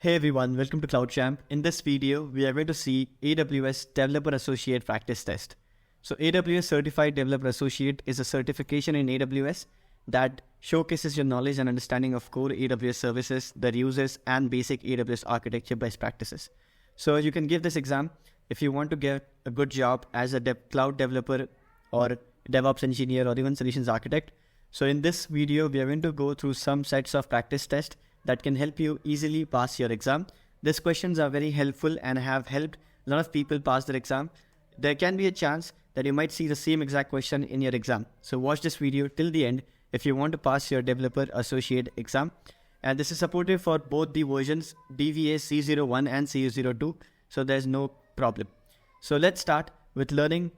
Hey everyone, welcome to CloudChamp. In this video, we are going to see AWS Developer Associate practice test. So AWS Certified Developer Associate is a certification in AWS that showcases your knowledge and understanding of core AWS services, their uses, and basic AWS architecture best practices. So you can give this exam if you want to get a good job as a cloud developer or DevOps engineer or even solutions architect. So in this video, we are going to go through some sets of practice tests that can help you easily pass your exam. These questions are very helpful and have helped a lot of people pass their exam. There can be a chance that you might see the same exact question in your exam. So watch this video till the end if you want to pass your Developer Associate exam. And this is supported for both the versions DVA C01 and C02. So there's no problem. So let's start with learning.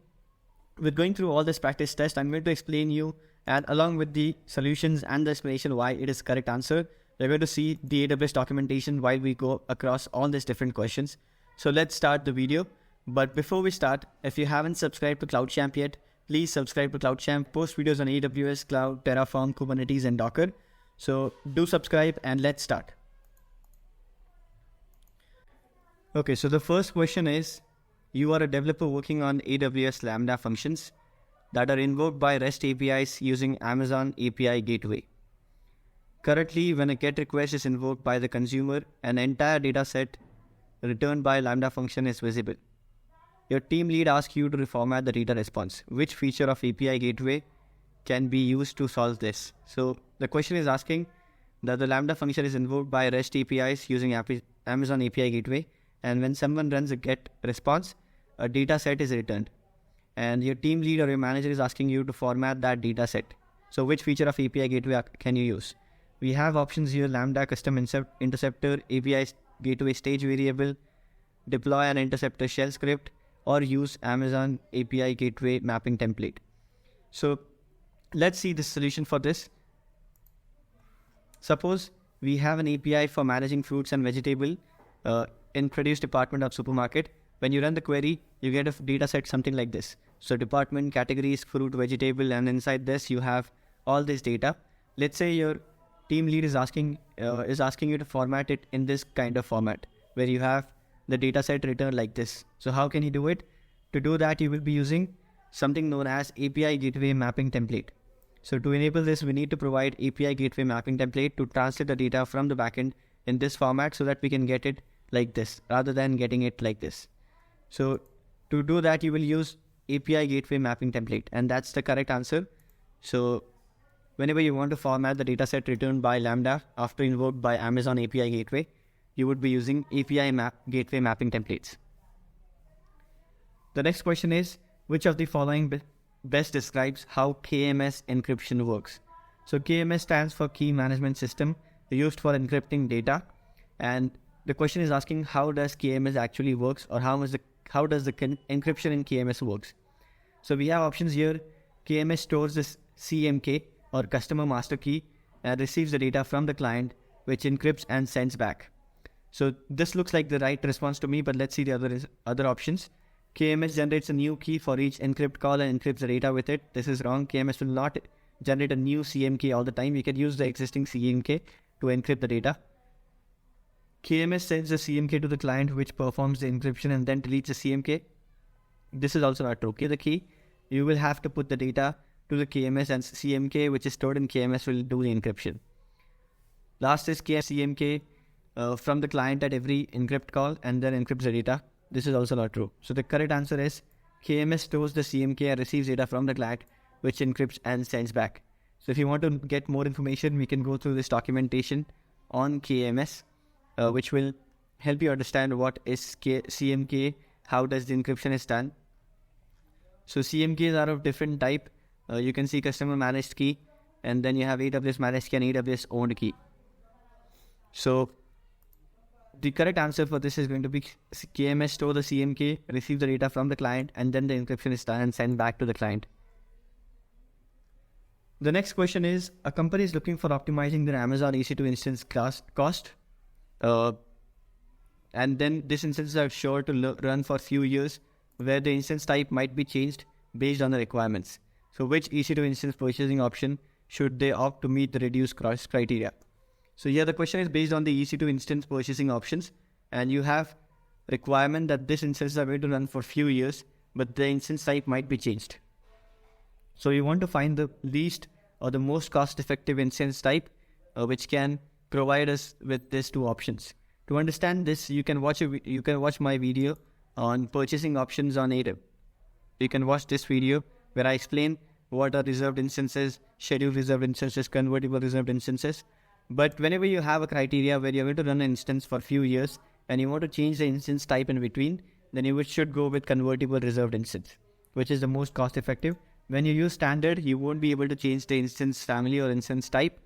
With going through all this practice test, I'm going to explain you, and along with the solutions and the explanation why it is correct answer, we're going to see the AWS documentation while we go across all these different questions. So let's start the video. But before we start, if you haven't subscribed to CloudChamp yet, please subscribe to CloudChamp. Post videos on AWS, Cloud, Terraform, Kubernetes, and Docker. So do subscribe and let's start. Okay, so the first question is, you are a developer working on AWS Lambda functions that are invoked by REST APIs using Amazon API Gateway. Currently, when a GET request is invoked by the consumer, an entire dataset returned by Lambda function is visible. Your team lead asks you to reformat the data response. Which feature of API Gateway can be used to solve this? So the question is asking that the Lambda function is invoked by REST APIs using Amazon API Gateway, and when someone runs a GET response, a dataset is returned. And your team lead or your manager is asking you to format that dataset. So which feature of API Gateway can you use? We have options here: Lambda custom interceptor, API gateway stage variable, deploy an interceptor shell script, or use Amazon API gateway mapping template. So let's see the solution for this. Suppose we have an API for managing fruits and vegetable in produce department of supermarket. When you run the query, you get a data set something like this. So department, categories, fruit, vegetable, and inside this you have all this data. Let's say your team lead is asking you to format it in this kind of format where you have the data set returned like this. So how can you do it? To do that, you will be using something known as API gateway mapping template. So to enable this, we need to provide API gateway mapping template to translate the data from the backend in this format so that we can get it like this rather than getting it like this. So to do that, you will use API gateway mapping template, and that's the correct answer. So whenever you want to format the dataset returned by Lambda after invoked by Amazon API Gateway, you would be using API gateway mapping templates. The next question is, which of the following best describes how KMS encryption works? So KMS stands for Key Management System, used for encrypting data. And the question is asking, how does KMS actually works, or how does the encryption in KMS works? So we have options here. KMS stores this CMK or customer master key and receives the data from the client, which encrypts and sends back. So this looks like the right response to me, but let's see the other options. KMS generates a new key for each encrypt call and encrypts the data with it. This is wrong. KMS will not generate a new CMK all the time. You can use the existing CMK to encrypt the data. KMS sends the CMK to the client, which performs the encryption and then deletes the CMK. This is also not true. Okay, the key, you will have to put the data to the KMS, and CMK, which is stored in KMS, will do the encryption. Last is CMK from the client at every encrypt call and then encrypts the data. This is also not true. So the correct answer is KMS stores the CMK and receives data from the client, which encrypts and sends back. So if you want to get more information, we can go through this documentation on KMS, which will help you understand what is CMK, how does the encryption is done. So CMKs are of different type. You can see customer managed key, and then you have AWS managed key and AWS owned key. So the correct answer for this is going to be KMS store the CMK, receive the data from the client, and then the encryption is done and sent back to the client. The next question is, a company is looking for optimizing their Amazon EC2 instance cost. And then these instances are sure to run for a few years, where the instance type might be changed based on the requirements. So which EC2 instance purchasing option should they opt to meet the reduced cost criteria? So here the question is based on the EC2 instance purchasing options, and you have requirement that this instance are going to run for few years, but the instance type might be changed. So you want to find the least or the most cost-effective instance type, which can provide us with these two options. To understand this, you can watch my video on purchasing options on AWS. You can watch this video where I explain what are reserved instances, scheduled reserved instances, convertible reserved instances. But whenever you have a criteria where you're going to run an instance for a few years and you want to change the instance type in between, then you should go with convertible reserved instance, which is the most cost effective. When you use standard, you won't be able to change the instance family or instance type.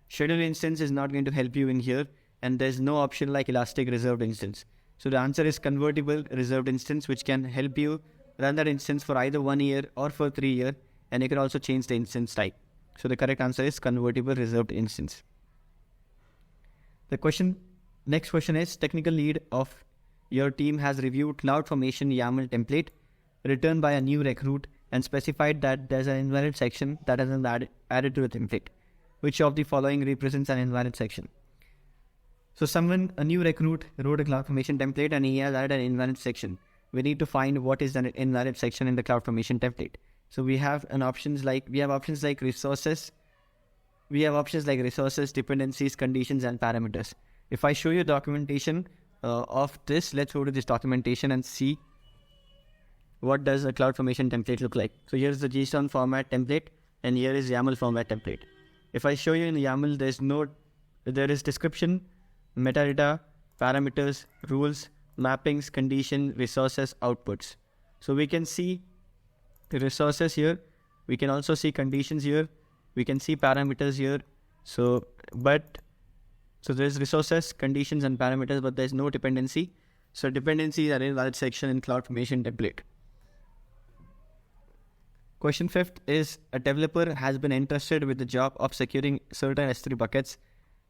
Scheduled instance is not going to help you in here, and there's no option like elastic reserved instance. So the answer is convertible reserved instance, which can help you run that instance for either 1 year or for 3 years, and you can also change the instance type. So the correct answer is convertible reserved instance. Next question is, technical lead of your team has reviewed CloudFormation YAML template written by a new recruit and specified that there's an invalid section that has been added to the template. Which of the following represents an invalid section? So a new recruit wrote a CloudFormation template and he has added an invalid section. We need to find what is an invalid section in the CloudFormation template. So we have options like resources. We have options like resources, dependencies, conditions, and parameters. If I show you documentation of this, let's go to this documentation and see what does a CloudFormation template look like. So here's the JSON format template, and here is YAML format template. If I show you in YAML, there is description, metadata, parameters, rules, mappings, condition, resources, outputs. So we can see the resources here. We can also see conditions here. We can see parameters here. So there's resources, conditions, and parameters, but there's no dependency. So dependencies are in invalid section in CloudFormation template. Question 5th is, a developer has been entrusted with the job of securing certain S3 buckets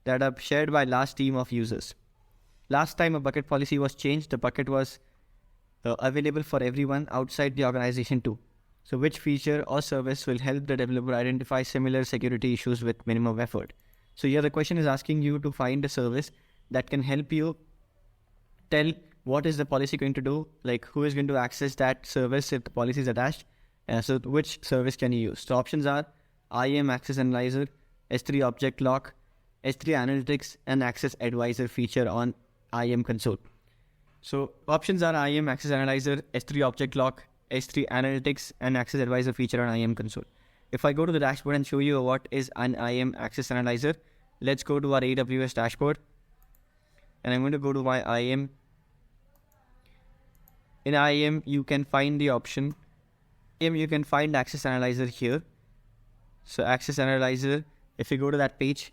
that are shared by large team of users. Last time a bucket policy was changed, the bucket was available for everyone outside the organization too. So which feature or service will help the developer identify similar security issues with minimum effort? So here the question is asking you to find a service that can help you tell what is the policy going to do, like who is going to access that service if the policy is attached. So which service can you use? So options are IAM Access Analyzer, S3 Object Lock, S3 Analytics, and Access Advisor feature on IAM console. So options are IAM Access Analyzer, S3 Object Lock, S3 Analytics, and Access Advisor feature on IAM console. If I go to the dashboard and show you what is an IAM Access Analyzer, let's go to our AWS dashboard. And I'm going to go to my IAM. In IAM, you can find the option. You can find Access Analyzer here. So Access Analyzer, if you go to that page,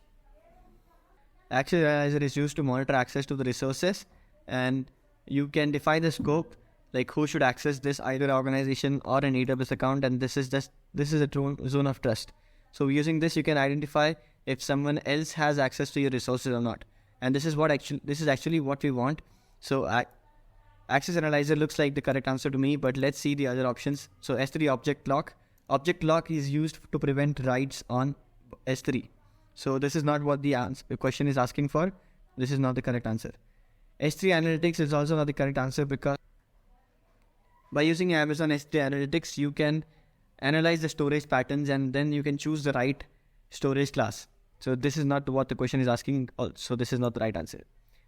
Access Analyzer is used to monitor access to the resources, and you can define the scope, like who should access this, either organization or an AWS account, and this is a zone of trust. So using this, you can identify if someone else has access to your resources or not. And this is actually what we want. So Access Analyzer looks like the correct answer to me, but let's see the other options. So S3 Object Lock. Object Lock is used to prevent writes on S3. So this is not what the question is asking for. This is not the correct answer. S3 Analytics is also not the correct answer, because by using Amazon S3 Analytics, you can analyze the storage patterns and then you can choose the right storage class. So this is not what the question is asking. So this is not the right answer.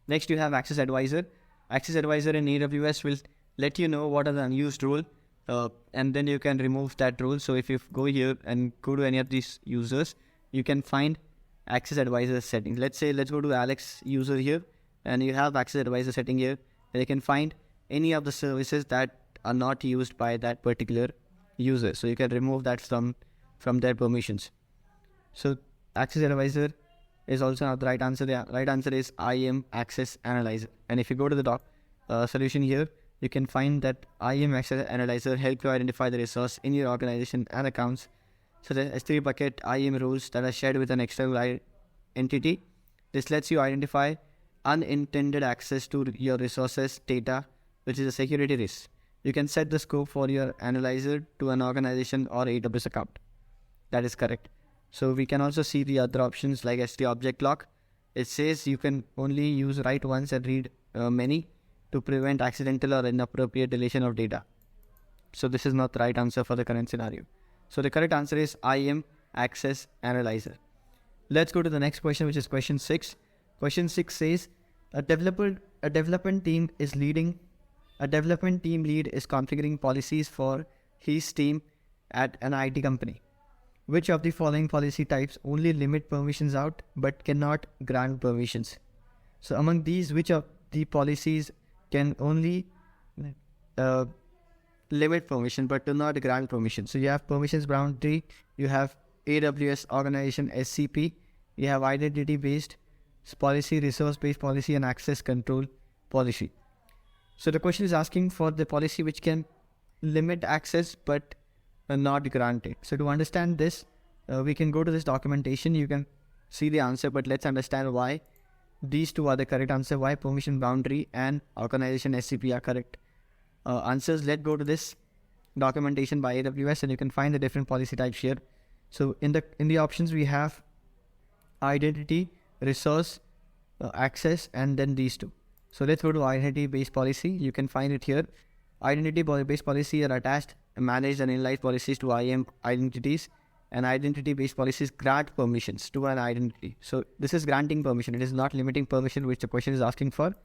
Next, you have Access Advisor. Access Advisor in AWS will let you know what are the unused role, and then you can remove that role. So if you go here and go to any of these users, you can find Access Advisor settings. Let's go to Alex user here, and you have Access Advisor setting here, and you can find any of the services that are not used by that particular user. So you can remove that from their permissions. So Access Advisor is also not the right answer. The right answer is IAM Access Analyzer. And if you go to the solution here, you can find that IAM Access Analyzer help you identify the resource in your organization and accounts, such as S3 bucket IAM rules that are shared with an external entity. This lets you identify unintended access to your resources data, which is a security risk. You can set the scope for your analyzer to an organization or AWS account. That is correct. So we can also see the other options like S3 Object Lock. It says you can only use write once and read many to prevent accidental or inappropriate deletion of data. So this is not the right answer for the current scenario. So the correct answer is IAM Access Analyzer. Let's go to the next question, which is question 6. Question 6 says a development team lead is configuring policies for his team at an IT company. Which of the following policy types only limit permissions out but cannot grant permissions? So among these, which of the policies can only limit permission but do not grant permission? So you have permissions boundary, you have AWS organization SCP, you have identity based policy, resource based policy, and access control policy. So the question is asking for the policy which can limit access but not grant it. So to understand this, we can go to this documentation. You can see the answer, but let's understand why these two are the correct answer, why permission boundary and organization SCP are correct answers. Let's go to this documentation by AWS, and you can find the different policy types here. So in the options we have identity, resource, access, and then these two. So let's go to identity based policy. You can find it here. Identity based policy are attached, managed, and inline policies to IAM identities, and identity based policies grant permissions to an identity. So this is granting permission. It is not limiting permission, which the question is asking for.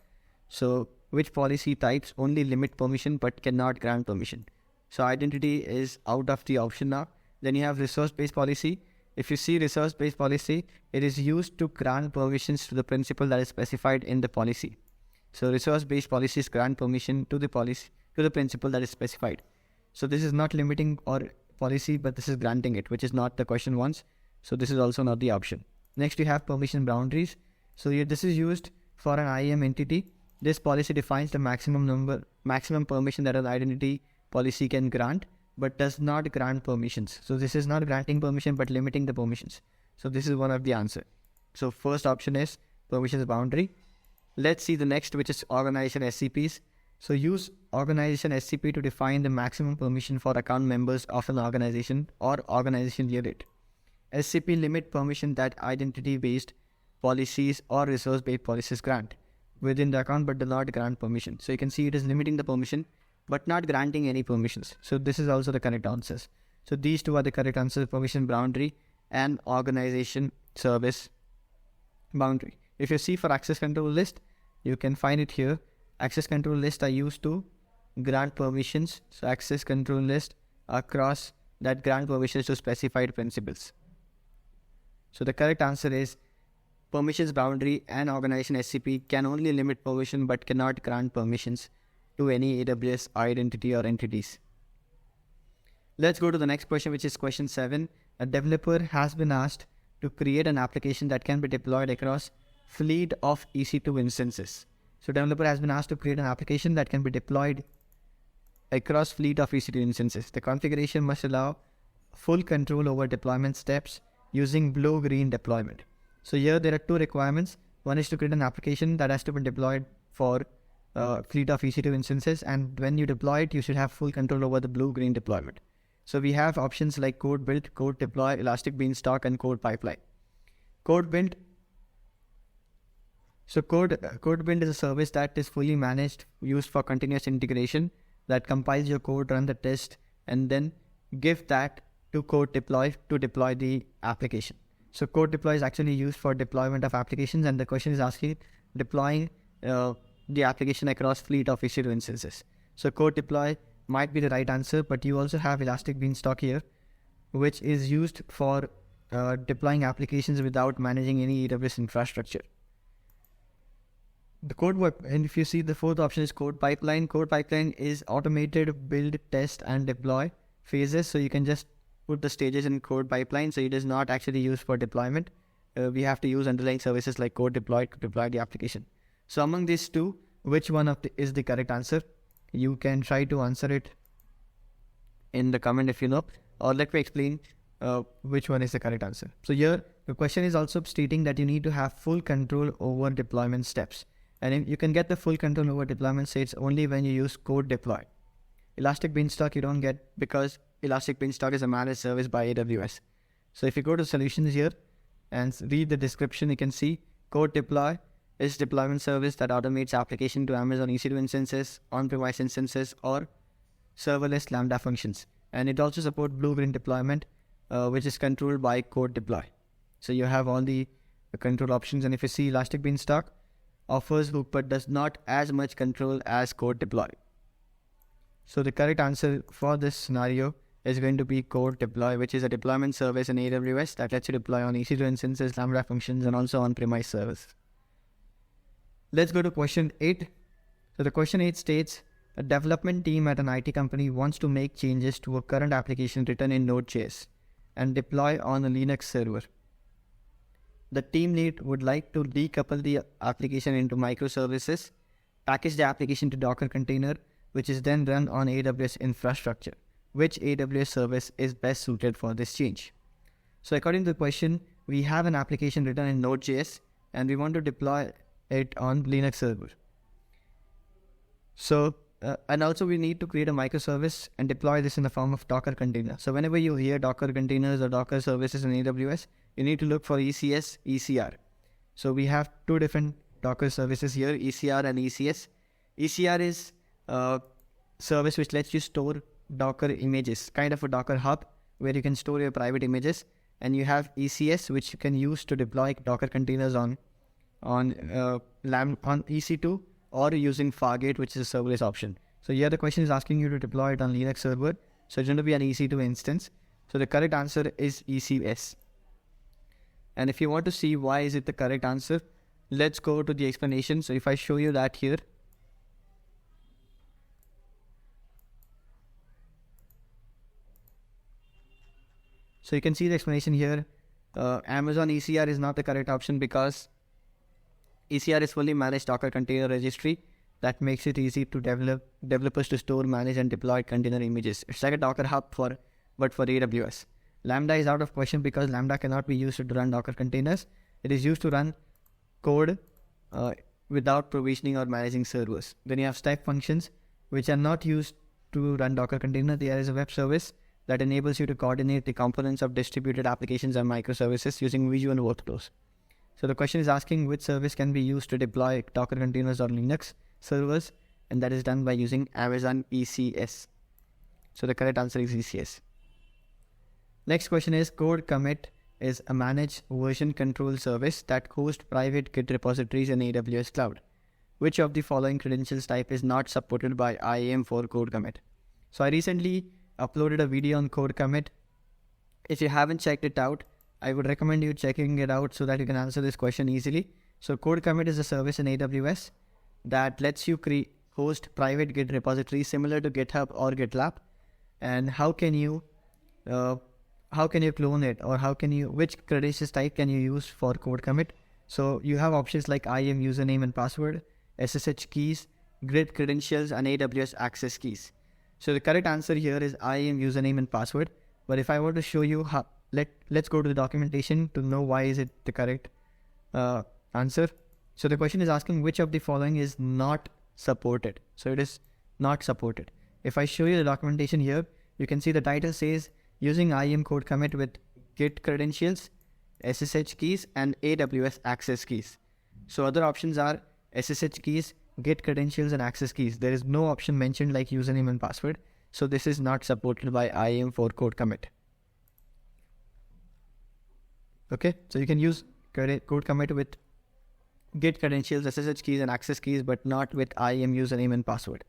So which policy types only limit permission but cannot grant permission? So identity is out of the option now. Then you have resource based policy. If you see resource based policy, it is used to grant permissions to the principal that is specified in the policy. So resource based policies grant permission to the principal that is specified. So this is not limiting or policy, but this is granting it, which is not the question wants. So this is also not the option. Next, you have permission boundaries. So this is used for an IAM entity. This policy defines the maximum permission that an identity policy can grant, but does not grant permissions. So this is not granting permission, but limiting the permissions. So this is one of the answer. So first option is permissions boundary. Let's see the next, which is organization SCPs. So use organization SCP to define the maximum permission for account members of an organization or organization unit. SCP limit permission that identity-based policies or resource-based policies grant within the account but do not grant permission. So you can see it is limiting the permission but not granting any permissions. So this is also the correct answers. So these two are the correct answers: permission boundary and organization service boundary. If you see for access control list, you can find it here. Access control list are used to grant permissions. So access control list across that grant permissions to specified principals. So the correct answer is permissions boundary and organization SCP can only limit permission but cannot grant permissions to any AWS identity or entities. Let's go to the next question, which is question 7. A developer has been asked to create an application that can be deployed across fleet of EC2 instances. So developer has been asked to create an application that can be deployed across fleet of EC2 instances. The configuration must allow full control over deployment steps using blue-green deployment. So here there are two requirements. One is to create an application that has to be deployed for fleet of EC2 instances, and when you deploy it, you should have full control over the blue-green deployment. So we have options like code build, code deploy, elastic beanstalk, and code pipeline. Code build. So code build is a service that is fully managed, used for continuous integration, that compiles your code, run the test, and then give that to code deploy to deploy the application. So code deploy is actually used for deployment of applications, and the question is asking deploying the application across fleet of EC2 instances. So code deploy might be the right answer, but you also have elastic beanstalk here, which is used for deploying applications without managing any AWS infrastructure. The code work, and if you see the fourth option is code pipeline. Code pipeline is automated build, test, and deploy phases. So you can just put the stages in code pipeline. So it is not actually used for deployment. We have to use underlying services like code deploy to deploy the application. So among these two, which one is the correct answer? You can try to answer it in the comment if you know, or let me explain which one is the correct answer. So here the question is also stating that you need to have full control over deployment steps. And you can get the full control over deployment states only when you use code deploy. Elastic Beanstalk you don't get because Elastic Beanstalk is a managed service by AWS. So if you go to solutions here and read the description, you can see Code Deploy is deployment service that automates application to Amazon EC2 instances, on-premise instances, or serverless Lambda functions. And it also supports blueprint deployment, which is controlled by Code Deploy. So you have all the control options. And if you see Elastic Beanstalk offers hook but does not as much control as Code Deploy. So the correct answer for this scenario is going to be Code Deploy, which is a deployment service in AWS that lets you deploy on EC2 instances, Lambda functions, and also on-premise service. Let's go to question 8. So the question 8 states, a development team at an IT company wants to make changes to a current application written in Node.js and deploy on a Linux server. The team lead would like to decouple the application into microservices, package the application to Docker container, which is then run on AWS infrastructure. Which AWS service is best suited for this change? So according to the question, we have an application written in Node.js and we want to deploy it on Linux server. So, and also we need to create a microservice and deploy this in the form of Docker container. So whenever you hear Docker containers or Docker services in AWS, you need to look for ECS, ECR. So we have two different Docker services here, ECR and ECS. ECR is a service which lets you store Docker images, kind of a Docker hub where you can store your private images. And you have ECS, which you can use to deploy Docker containers on EC2 or using Fargate, which is a serverless option. So here the question is asking you to deploy it on Linux server. So it's going to be an EC2 instance. So the correct answer is ECS. And if you want to see why is it the correct answer, let's go to the explanation. So if I show you that here, so you can see the explanation here. Amazon ECR is not the correct option because ECR is fully managed Docker container registry that makes it easy to developers to store, manage, and deploy container images. It's like a Docker hub but for AWS. Lambda is out of question because Lambda cannot be used to run Docker containers. It is used to run code without provisioning or managing servers. Then you have step functions, which are not used to run Docker container. There is a web service that enables you to coordinate the components of distributed applications and microservices using visual workflows. So the question is asking which service can be used to deploy Docker containers on Linux servers, and that is done by using Amazon ECS. So the correct answer is ECS. Next question is, Code Commit is a managed version control service that hosts private Git repositories in AWS Cloud. Which of the following credentials type is not supported by IAM for Code Commit? So I recently uploaded a video on Code Commit. If you haven't checked it out, I would recommend you checking it out so that you can answer this question easily. So Code Commit is a service in AWS that lets you host private Git repositories similar to GitHub or GitLab. And how can you clone it, or which credentials type can you use for Code Commit? So you have options like IAM username and password, SSH keys, grid credentials, and AWS access keys. So the correct answer here is IAM username and password. But if I were to show you how, let's go to the documentation to know why is it the correct answer. So the question is asking which of the following is not supported. So it is not supported. If I show you the documentation here, you can see the title says using IAM Code Commit with Git credentials, SSH keys, and AWS access keys. So other options are SSH keys, Git credentials, and access keys. There is no option mentioned like username and password. So this is not supported by IAM for Code Commit. Okay, so you can use Code Commit with Git credentials, SSH keys, and access keys, but not with IAM username and password.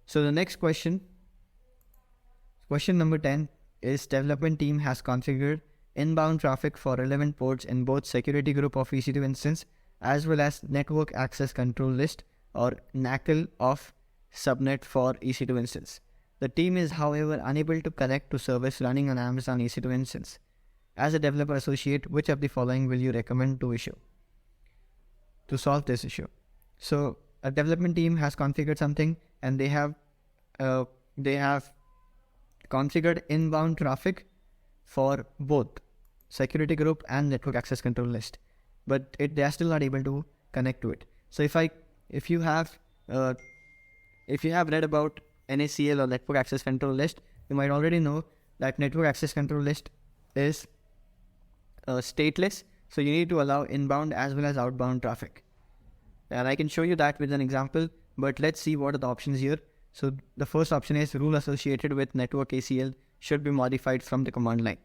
So the next question number 10 is, development team has configured inbound traffic for relevant ports in both security group of EC2 instance as well as network access control list or NACL of subnet for EC2 instance. The team is, however, unable to connect to service running on Amazon EC2 instance. As a developer associate, which of the following will you recommend to solve this issue? So a development team has configured something and they have configured inbound traffic for both security group and network access control list, but they are still not able to connect to it. So if you have read about NACL or network access control list, you might already know that network access control list is stateless, So you need to allow inbound as well as outbound traffic. And I can show you that with an example, but let's see what are the options here. So the first option is rule associated with network ACL should be modified from the command line.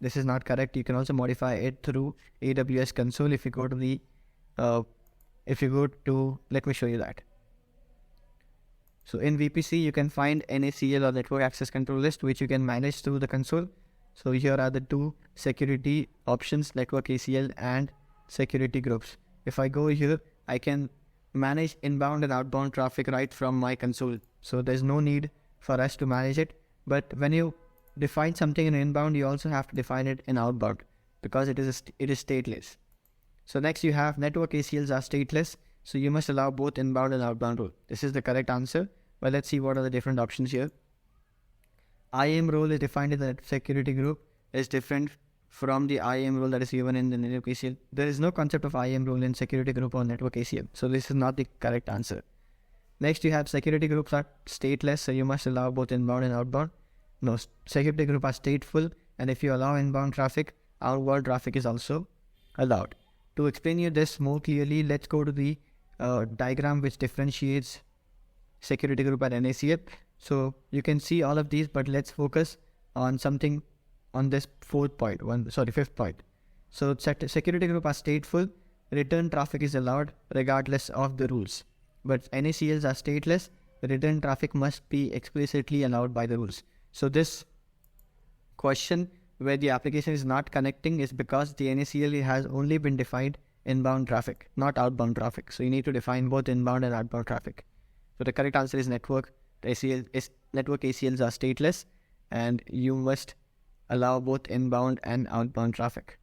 This is not correct. You can also modify it through AWS console if you go to the, let me show you that. So in VPC, you can find NACL or network access control list, which you can manage through the console. So here are the two security options, network ACL and security groups. If I go here, I can manage inbound and outbound traffic right from my console. So there's no need for us to manage it. But when you define something in inbound, you also have to define it in outbound because it is stateless. So next you have network ACLs are stateless. So you must allow both inbound and outbound role. This is the correct answer. But let's see what are the different options here. IAM role is defined in the security group is different from the IAM role that is given in the network ACL. There is no concept of IAM role in security group or network ACL. So this is not the correct answer. Next you have security groups are stateless. So you must allow both inbound and outbound. No, security group are stateful. And if you allow inbound traffic, outbound traffic is also allowed. To explain you this more clearly, let's go to the diagram which differentiates security group and NACL. So you can see all of these, but let's focus on something on this fifth point. So security group are stateful. Return traffic is allowed regardless of the rules. But NACLs are stateless. Return traffic must be explicitly allowed by the rules. So this question where the application is not connecting is because the NACL has only been defined inbound traffic, not outbound traffic. So you need to define both inbound and outbound traffic. So the correct answer is network ACLs are stateless, and you must allow both inbound and outbound traffic.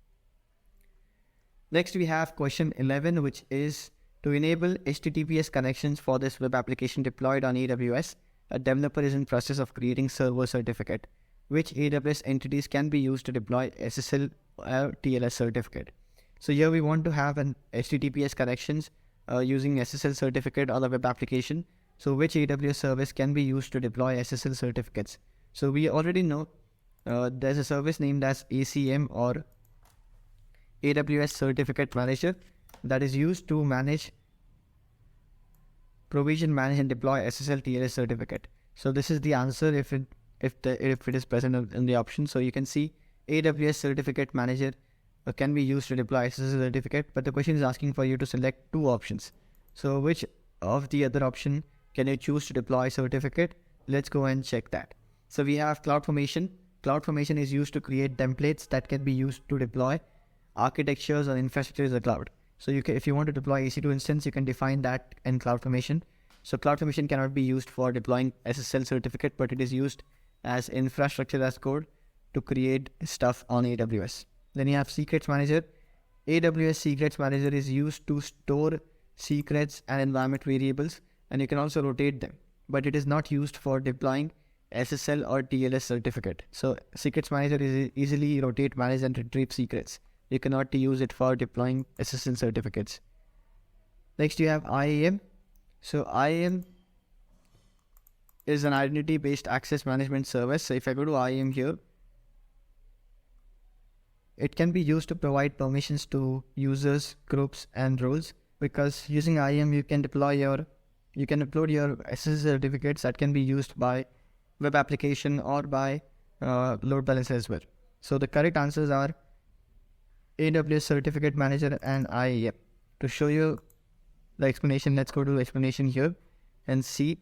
Next we have question 11, which is to enable HTTPS connections for this web application deployed on AWS, a developer is in process of creating server certificate. Which AWS entities can be used to deploy SSL or TLS certificate? So here we want to have an HTTPS connections using SSL certificate on the web application. So which AWS service can be used to deploy SSL certificates? So we already know there's a service named as ACM or AWS Certificate Manager that is used to manage, provision, manage and deploy SSL TLS certificate. So this is the answer if it is present in the option. So you can see AWS Certificate Manager can be used to deploy SSL certificate, but the question is asking for you to select two options. So which of the other option can you choose to deploy certificate? Let's go and check that. So we have CloudFormation. CloudFormation is used to create templates that can be used to deploy architectures or infrastructure as a cloud. So if you want to deploy EC2 instance, you can define that in CloudFormation. So CloudFormation cannot be used for deploying SSL certificate, but it is used as infrastructure as code to create stuff on AWS. Then you have Secrets Manager. AWS Secrets Manager is used to store secrets and environment variables, and you can also rotate them, but it is not used for deploying SSL or TLS certificate. So Secrets Manager is easily rotate, manage and retrieve secrets. You cannot use it for deploying SSL certificates. Next you have IAM. So IAM is an identity-based access management service. So if I go to IAM here, it can be used to provide permissions to users, groups and roles, because using IAM you can upload your SSL certificates that can be used by web application or by load balancer as well. So the correct answers are AWS Certificate Manager and IAM. To show you the explanation, let's go to the explanation here and see.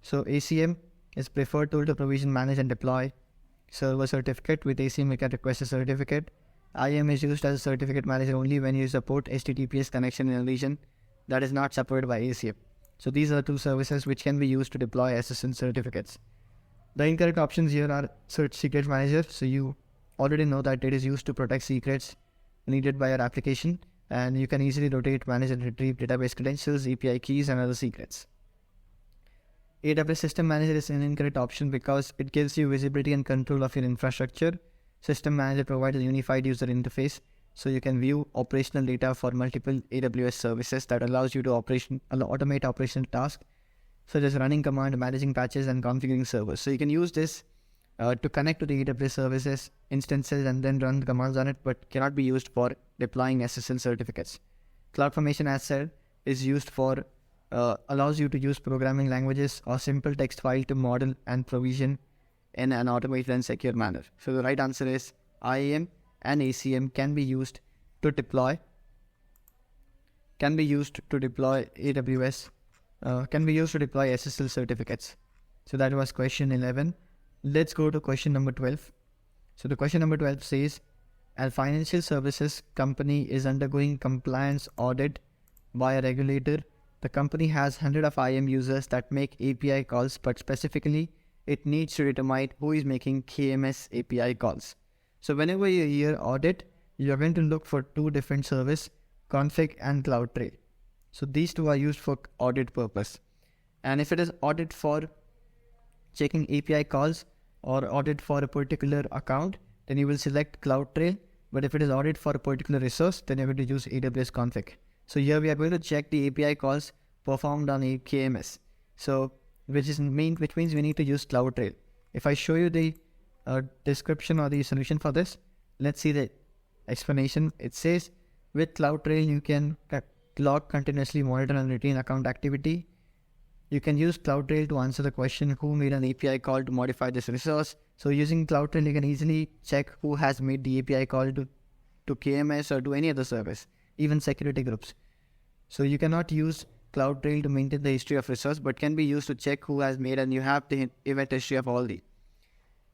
So ACM is preferred tool to provision, manage and deploy server certificate. With ACM you can request a certificate. IAM is used as a certificate manager only when you support HTTPS connection in a region that is not supported by ACM. So these are the two services which can be used to deploy SSL certificates. The incorrect options here are Secrets Manager. So you already know that it is used to protect secrets needed by your application, and you can easily rotate, manage and retrieve database credentials, API keys and other secrets. AWS System Manager is an incorrect option because it gives you visibility and control of your infrastructure. System Manager provides a unified user interface, so you can view operational data for multiple AWS services that allows you to automate operational tasks such as running command, managing patches and configuring servers. So you can use this to connect to the AWS services instances and then run commands on it, but cannot be used for deploying SSL certificates. CloudFormation, as said, is used for allows you to use programming languages or simple text file to model and provision in an automated and secure manner. So the right answer is IAM and ACM can be used to deploy AWS, can be used to deploy SSL certificates. So that was question 11. Let's go to question number 12. So the question number 12 says, a financial services company is undergoing compliance audit by a regulator. The company has 100 of IAM users that make API calls, but specifically, it needs to determine who is making KMS API calls. So whenever you hear audit, you're going to look for two different services, config and CloudTrail. So these two are used for audit purpose. And if it is audit for checking API calls or audit for a particular account, then you will select CloudTrail. But if it is audit for a particular resource, then you're going to use AWS config. So here we are going to check the API calls performed on a KMS. So which means we need to use CloudTrail. If I show you the description or the solution for this, let's see the explanation. It says with CloudTrail you can log, continuously monitor and retain account activity. You can use CloudTrail to answer the question who made an API call to modify this resource. So using CloudTrail you can easily check who has made the API call to KMS or to any other service, even security groups. So you cannot use CloudTrail to maintain the history of resource, but can be used to check who has made, and you have the event history of all the.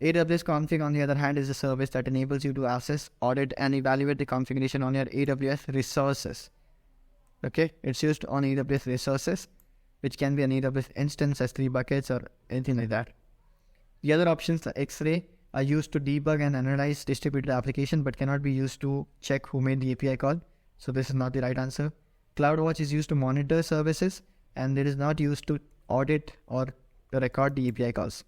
AWS config, on the other hand, is a service that enables you to access, audit and evaluate the configuration on your AWS resources. Okay, it's used on AWS resources, which can be an AWS instance, S3 buckets or anything like that. The other options, the X-ray, are used to debug and analyze distributed application, but cannot be used to check who made the API call. So this is not the right answer. CloudWatch is used to monitor services, and it is not used to audit or record the API calls.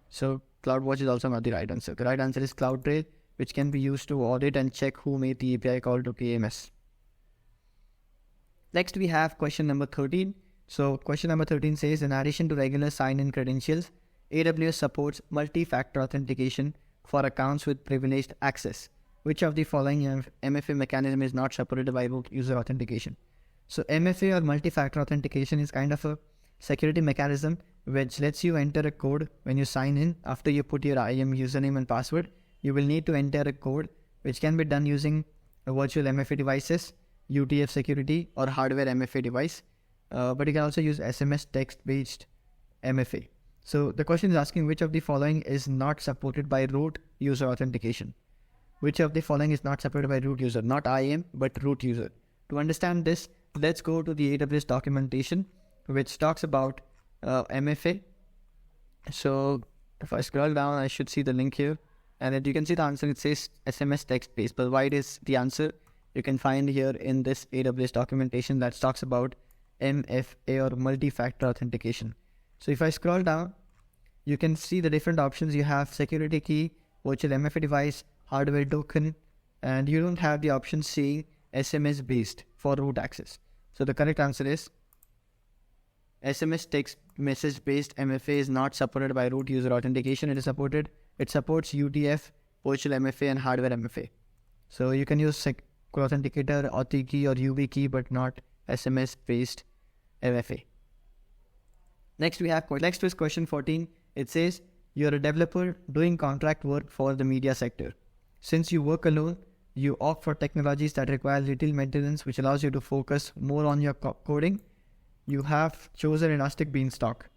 So CloudWatch is also not the right answer. The right answer is CloudTrail, which can be used to audit and check who made the API call to KMS. Next we have question number 13. So question number 13 says, in addition to regular sign-in credentials, AWS supports multi-factor authentication for accounts with privileged access. Which of the following MFA mechanism is not supported by root user authentication? So MFA or multi-factor authentication is kind of a security mechanism which lets you enter a code when you sign in. After you put your IAM username and password, you will need to enter a code which can be done using a virtual MFA devices, UTF security or hardware MFA device. But you can also use SMS text-based MFA. So the question is asking which of the following is not supported by root user authentication. Which of the following is not supported by root user? Not IAM, but root user. To understand this, let's go to the AWS documentation, which talks about MFA. So if I scroll down, I should see the link here. And then you can see the answer. It says SMS text-based. But why it is the answer? You can find here in this AWS documentation that talks about MFA or multi-factor authentication. So if I scroll down, you can see the different options. You have security key, virtual MFA device, hardware token, and you don't have the option saying SMS based for root access. So the correct answer is SMS text message based MFA is not supported by root user authentication. It supports UTF, virtual MFA and hardware MFA. So you can use authenticator, auth key or UV key, but not SMS based MFA. Next is question 14. It says you're a developer doing contract work for the media sector. Since you work alone, you opt for technologies that require little maintenance, which allows you to focus more on your coding. You have chosen Elastic Beanstalk.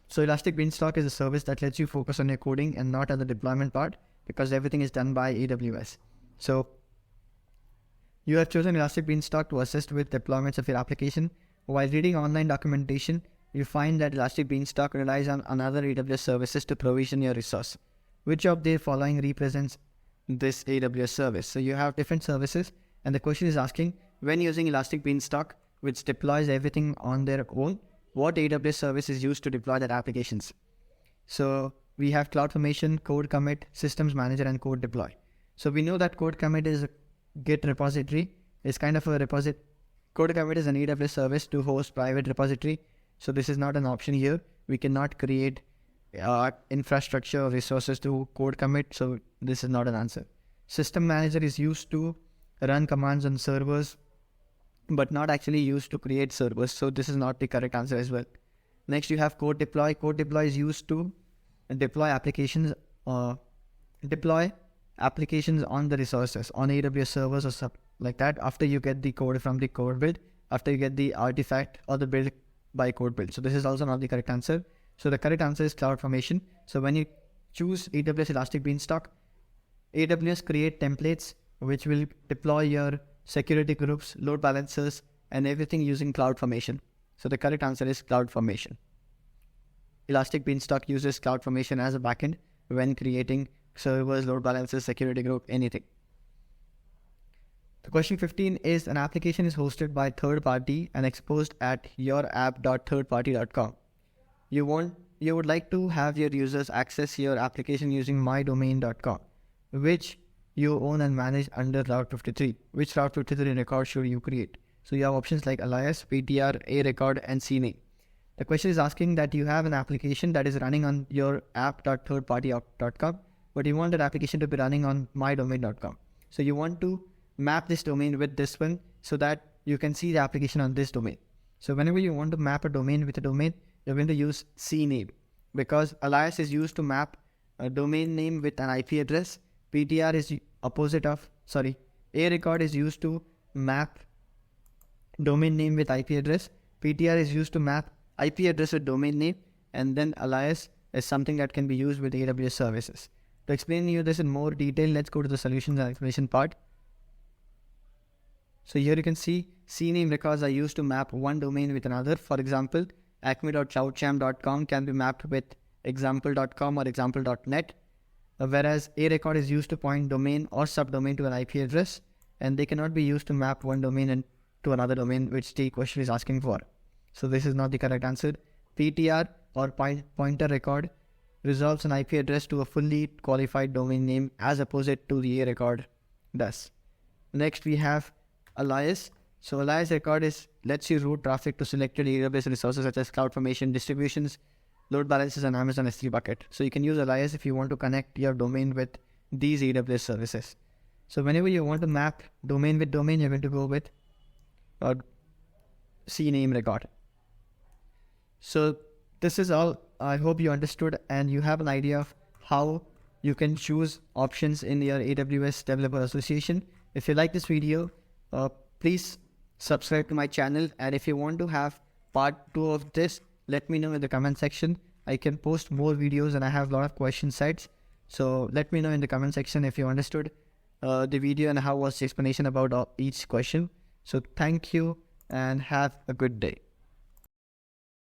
So Elastic Beanstalk is a service that lets you focus on your coding and not on the deployment part, because everything is done by AWS. So you have chosen Elastic Beanstalk to assist with deployments of your application. While reading online documentation, you find that Elastic Beanstalk relies on another AWS services to provision your resource. Which of the following represents this AWS service? So you have different services, and the question is asking, when using Elastic Beanstalk, which deploys everything on their own, what AWS service is used to deploy their applications? So we have CloudFormation, Code Commit, Systems Manager, and Code Deploy. So we know that Code Commit is a Git repository. It's kind of a repository. Code Commit is an AWS service to host private repository. So this is not an option here. We cannot create infrastructure resources to code commit, so this is not an answer. System manager is used to run commands on servers, but not actually used to create servers, so this is not the correct answer as well. Next, you have code deploy. Code deploy is used to deploy applications on the resources on AWS servers or stuff like that after you get the code from the code build, after you get the artifact or the build by code build. So this is also not the correct answer. So the correct answer is CloudFormation. So when you choose AWS Elastic Beanstalk, AWS create templates which will deploy your security groups, load balancers, and everything using CloudFormation. So the correct answer is CloudFormation. Elastic Beanstalk uses CloudFormation as a backend when creating servers, load balancers, security group, anything. The question 15 is an application is hosted by third party and exposed at yourapp.thirdparty.com. You would like to have your users access your application using mydomain.com, which you own and manage under Route 53. Which Route 53 record should you create? So you have options like alias, PTR, a record, and CNAME. The question is asking that you have an application that is running on your app.thirdparty.com, but you want that application to be running on mydomain.com. So you want to map this domain with this one so that you can see the application on this domain. So whenever you want to map a domain with a domain, you're going to use CNAME, because alias is used to map a domain name with an IP address. PTR is a record is used to map domain name with IP address. PTR is used to map IP address with domain name, and then alias is something that can be used with AWS services. To explain you this in more detail, let's go to the solutions and explanation part. So here you can see CNAME records are used to map one domain with another. For example, acme.cloudchamp.com can be mapped with example.com or example.net, whereas a record is used to point domain or subdomain to an IP address, and they cannot be used to map one domain to another domain, which the question is asking for. So this is not the correct answer. PTR or pointer record resolves an IP address to a fully qualified domain name as opposed to the a record does. Next we have alias. So alias record lets you route traffic to selected AWS resources such as CloudFormation, distributions, load balancers, and Amazon S3 bucket. So you can use alias if you want to connect your domain with these AWS services. So whenever you want to map domain with domain, you're going to go with CNAME record. So this is all. I hope you understood and you have an idea of how you can choose options in your AWS Developer Association. If you like this video, please subscribe to my channel, and if you want to have part 2 of this, let me know in the comment section. I can post more videos and I have a lot of question sets. So let me know in the comment section if you understood the video and how was the explanation about each question. So thank you and have a good day.